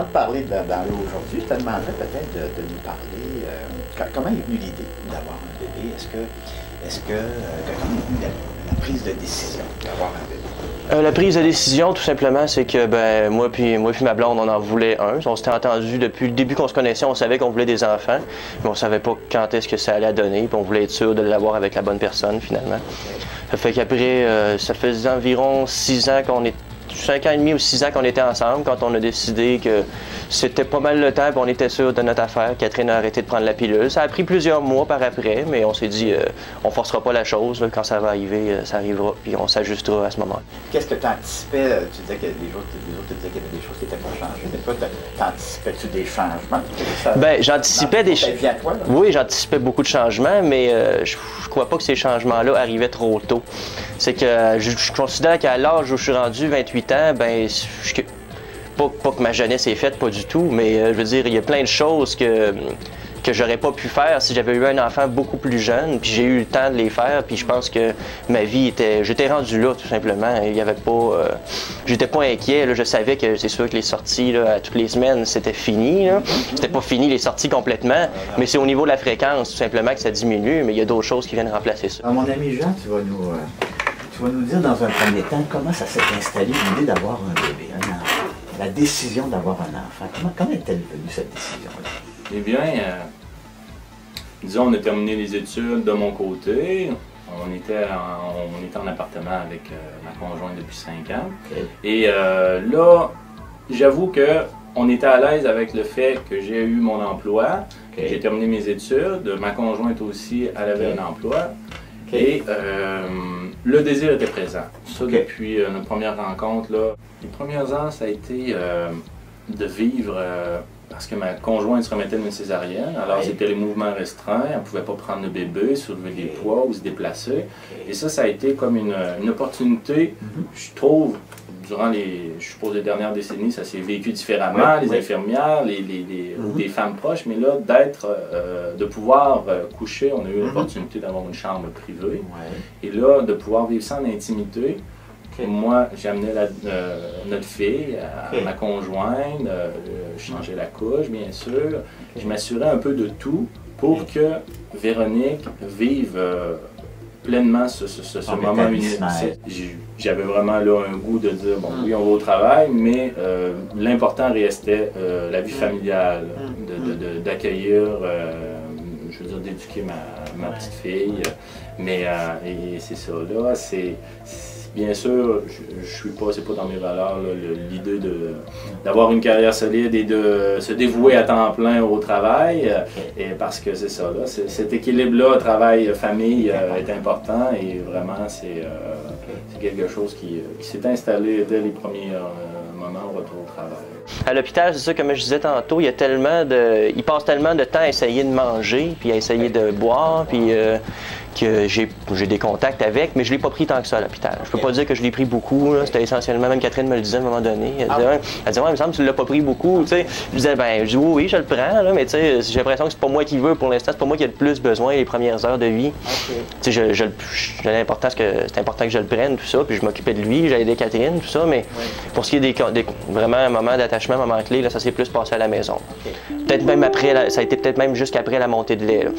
avant de parler dans l'eau aujourd'hui, je te demanderais peut-être de nous parler, comment est venue l'idée d'avoir un bébé? Comment est venue la prise de décision d'avoir un bébé? La prise de décision, tout simplement, c'est que moi puis ma blonde, on en voulait un. On s'était entendu depuis le début qu'on se connaissait, on savait qu'on voulait des enfants, mais on savait pas quand est-ce que ça allait donner, puis on voulait être sûr de l'avoir avec la bonne personne, finalement. Ça fait qu'après, ça faisait environ 6 ans qu'on est 5 ans et demi ou 6 ans qu'on était ensemble quand on a décidé que c'était pas mal le temps et on était sûr de notre affaire. Catherine a arrêté de prendre la pilule. Ça a pris plusieurs mois par après, mais on s'est dit on forcera pas la chose. Là, quand ça va arriver, ça arrivera puis on s'ajustera à ce moment-là. Qu'est-ce que tu anticipais? Tu disais que les autres te disaient qu'il y avait des choses qui n'étaient pas changées, mais toi, t'anticipais-tu des changements? J'anticipais des changements. Oui, j'anticipais beaucoup de changements, mais je crois pas que ces changements-là arrivaient trop tôt. C'est que je considère qu'à l'âge où je suis rendu, 28 ans, pas que ma jeunesse est faite, pas du tout, mais je veux dire, il y a plein de choses que j'aurais pas pu faire si j'avais eu un enfant beaucoup plus jeune, puis j'ai eu le temps de les faire, puis je pense que ma vie était... J'étais rendu là, tout simplement. Il y avait pas... j'étais pas inquiet, là. Je savais que c'est sûr que les sorties, là, à toutes les semaines, c'était fini, là. C'était pas fini, les sorties complètement, mais c'est au niveau de la fréquence, tout simplement, que ça diminue, mais il y a d'autres choses qui viennent remplacer ça. Mon ami Jean, tu vas nous dire dans un premier temps comment ça s'est installé l'idée d'avoir un bébé, un enfant. La décision d'avoir un enfant. Comment est-elle venue cette décision-là? Eh bien, disons, on a terminé les études de mon côté. On était en appartement avec ma conjointe depuis 5 ans. Okay. Et là, j'avoue qu'on était à l'aise avec le fait que j'ai eu mon emploi. Okay. J'ai terminé mes études. Ma conjointe aussi, elle avait un emploi. Okay. Et le désir était présent. Ça, depuis notre première rencontre, là, les premières heures, ça a été de vivre, parce que ma conjointe se remettait d'une césarienne, alors c'était les mouvements restreints, elle ne pouvait pas prendre le bébé, soulever des poids ou se déplacer. Et ça a été comme une opportunité, je trouve, durant les dernières décennies, ça s'est vécu différemment, les infirmières, des femmes proches, mais là, de pouvoir coucher, on a eu l'opportunité d'avoir une chambre privée, et là, de pouvoir vivre ça en intimité. Moi, j'amenais notre fille à ma conjointe, je changeais la couche, bien sûr. Je m'assurais un peu de tout pour que Véronique vive pleinement ce moment unique. J'avais vraiment là un goût de dire, bon, oui, on va au travail, mais l'important restait la vie familiale, d'accueillir, je veux dire, d'éduquer ma petite fille. Mais c'est ça, là, bien sûr, c'est pas dans mes valeurs l'idée d'avoir une carrière solide et de se dévouer à temps plein au travail, et parce que c'est ça, là, cet équilibre-là, travail-famille est important et vraiment c'est quelque chose qui s'est installé dès les premiers moments au retour au travail. À l'hôpital, c'est ça, comme je disais tantôt, il passe tellement de temps à essayer de manger, puis à essayer de boire, puis que j'ai des contacts avec, mais je ne l'ai pas pris tant que ça à l'hôpital. Je peux pas dire que je l'ai pris beaucoup, c'était essentiellement, même Catherine me le disait à un moment donné, elle disait, ouais, il me semble que tu ne l'as pas pris beaucoup, tu sais. Je disais, oui, je le prends, là, mais tu sais, j'ai l'impression que c'est pas moi qui veux pour l'instant, c'est pas moi qui ai le plus besoin les premières heures de vie. Tu sais, j'ai l'importance que c'est important que je le prenne, tout ça, puis je m'occupais de lui, j'ai aidé Catherine, tout ça, mais pour ce qui est vraiment un moment d'attachement, un moment clé, là, ça s'est plus passé à la maison. Peut-être même après, ça a été peut-être même jusqu'après la montée de lait, là.